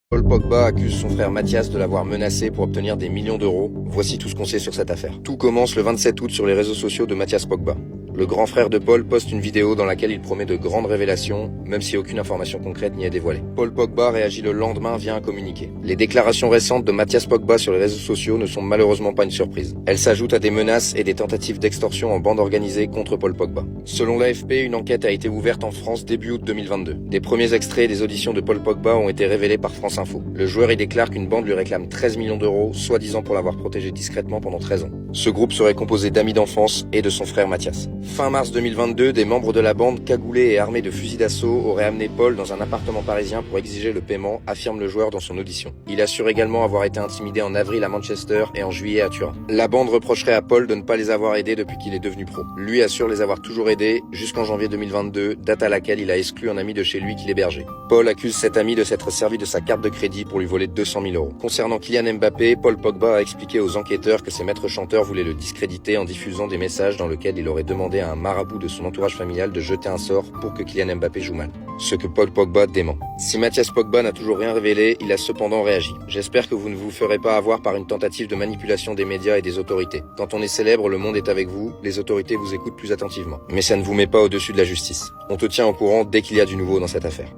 Paul Pogba accuse son frère Mathias de l'avoir menacé pour obtenir des millions d'euros. Voici tout ce qu'on sait sur cette affaire. Tout commence le 27 août sur les réseaux sociaux de Mathias Pogba. Le grand frère de Paul poste une vidéo dans laquelle il promet de grandes révélations, même si aucune information concrète n'y est dévoilée. Paul Pogba réagit le lendemain via un communiqué. Les déclarations récentes de Mathias Pogba sur les réseaux sociaux ne sont malheureusement pas une surprise. Elles s'ajoutent à des menaces et des tentatives d'extorsion en bande organisée contre Paul Pogba. Selon l'AFP, une enquête a été ouverte en France début août 2022. Des premiers extraits des auditions de Paul Pogba ont été révélés par France Info. Le joueur y déclare qu'une bande lui réclame 13 millions d'euros, soi-disant pour l'avoir protégé discrètement pendant 13 ans. Ce groupe serait composé d'amis d'enfance et de son frère Mathias. Fin mars 2022, des membres de la bande, cagoulés et armés de fusils d'assaut, auraient amené Paul dans un appartement parisien pour exiger le paiement, affirme le joueur dans son audition. Il assure également avoir été intimidé en avril à Manchester et en juillet à Turin. La bande reprocherait à Paul de ne pas les avoir aidés depuis qu'il est devenu pro. Lui assure les avoir toujours aidés jusqu'en janvier 2022, date à laquelle il a exclu un ami de chez lui qui l'hébergeait. Paul accuse cet ami de s'être servi de sa carte de crédit pour lui voler 200 000 euros. Concernant Kylian Mbappé, Paul Pogba a expliqué aux enquêteurs que ses maîtres chanteurs voulaient le discréditer en diffusant des messages dans lesquels il aurait demandé à un marabout de son entourage familial de jeter un sort pour que Kylian Mbappé joue mal. Ce que Paul Pogba dément. Si Mathias Pogba n'a toujours rien révélé, il a cependant réagi. J'espère que vous ne vous ferez pas avoir par une tentative de manipulation des médias et des autorités. Quand on est célèbre, le monde est avec vous, les autorités vous écoutent plus attentivement. Mais ça ne vous met pas au-dessus de la justice. On te tient au courant dès qu'il y a du nouveau dans cette affaire.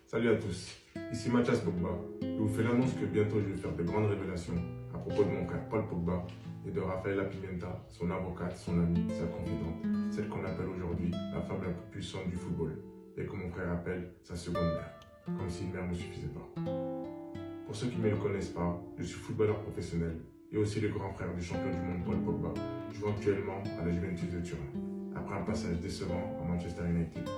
Salut à tous, ici Mathias Pogba. Je vous fais l'annonce que bientôt je vais faire de grandes révélations à propos de mon frère Paul Pogba et de Rafaela Pimenta, son avocate, son amie, sa confidente, celle qu'on appelle aujourd'hui la femme la plus puissante du football et que mon frère appelle sa seconde mère, comme si une mère ne suffisait pas. Pour ceux qui ne me le connaissent pas, je suis footballeur professionnel et aussi le grand frère du champion du monde Paul Pogba, jouant actuellement à la Juventus de Turin, après un passage décevant à Manchester United.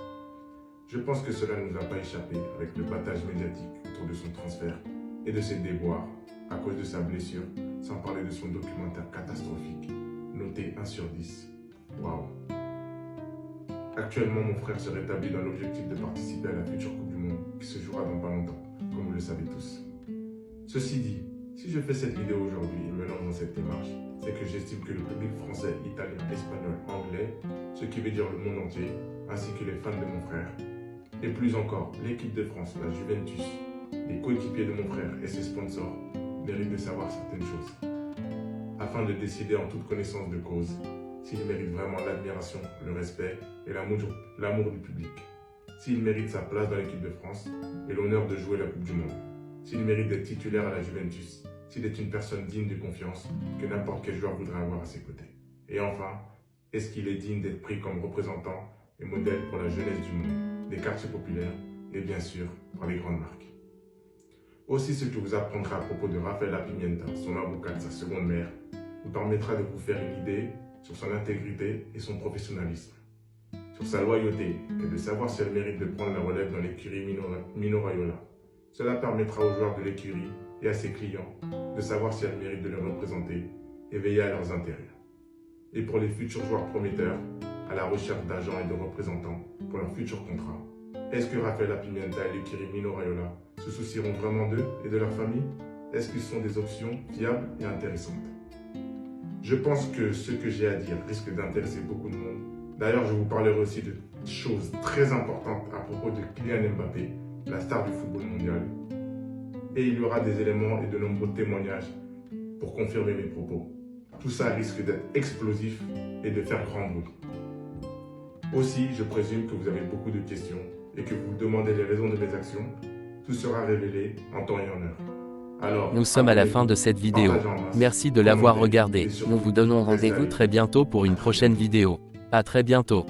Je pense que cela ne nous a pas échappé avec le battage médiatique autour de son transfert et de ses déboires à cause de sa blessure, sans parler de son documentaire catastrophique, noté 1 sur 10. Waouh! Actuellement, mon frère se rétablit dans l'objectif de participer à la future Coupe du Monde qui se jouera dans pas longtemps, comme vous le savez tous. Ceci dit, si je fais cette vidéo aujourd'hui et me lance dans cette démarche, c'est que j'estime que le public français, italien, espagnol, anglais, ce qui veut dire le monde entier, ainsi que les fans de mon frère, et plus encore, l'équipe de France, la Juventus, les coéquipiers de mon frère et ses sponsors méritent de savoir certaines choses, afin de décider en toute connaissance de cause s'il mérite vraiment l'admiration, le respect et l'amour du public, s'il mérite sa place dans l'équipe de France et l'honneur de jouer la Coupe du Monde, s'il mérite d'être titulaire à la Juventus, s'il est une personne digne de confiance que n'importe quel joueur voudrait avoir à ses côtés. Et enfin, est-ce qu'il est digne d'être pris comme représentant et modèle pour la jeunesse du monde, des quartiers populaires et bien sûr par les grandes marques. Aussi, ce que vous apprendrez à propos de Rafaela Pimenta, son avocate, sa seconde mère, vous permettra de vous faire une idée sur son intégrité et son professionnalisme, sur sa loyauté et de savoir si elle mérite de prendre la relève dans l'écurie Mino Raiola. Cela permettra aux joueurs de l'écurie et à ses clients de savoir si elle mérite de les représenter et veiller à leurs intérêts. Et pour les futurs joueurs prometteurs, à la recherche d'agents et de représentants pour leurs futurs contrats, est-ce que Rafaela Pimenta et l'écurie Mino Raiola se soucieront vraiment d'eux et de leur famille? Est-ce qu'ils sont des options fiables et intéressantes? Je pense que ce que j'ai à dire risque d'intéresser beaucoup de monde. D'ailleurs, je vous parlerai aussi de choses très importantes à propos de Kylian Mbappé, la star du football mondial. Et il y aura des éléments et de nombreux témoignages pour confirmer mes propos. Tout ça risque d'être explosif et de faire grand bruit. Aussi, je présume que vous avez beaucoup de questions et que vous vous demandez les raisons de mes actions. Tout sera révélé en temps et en heure. Alors, Nous sommes à la fin de cette vidéo. Merci de l'avoir regardée. Nous vous donnons rendez-vous très bientôt pour une prochaine vidéo. À très bientôt.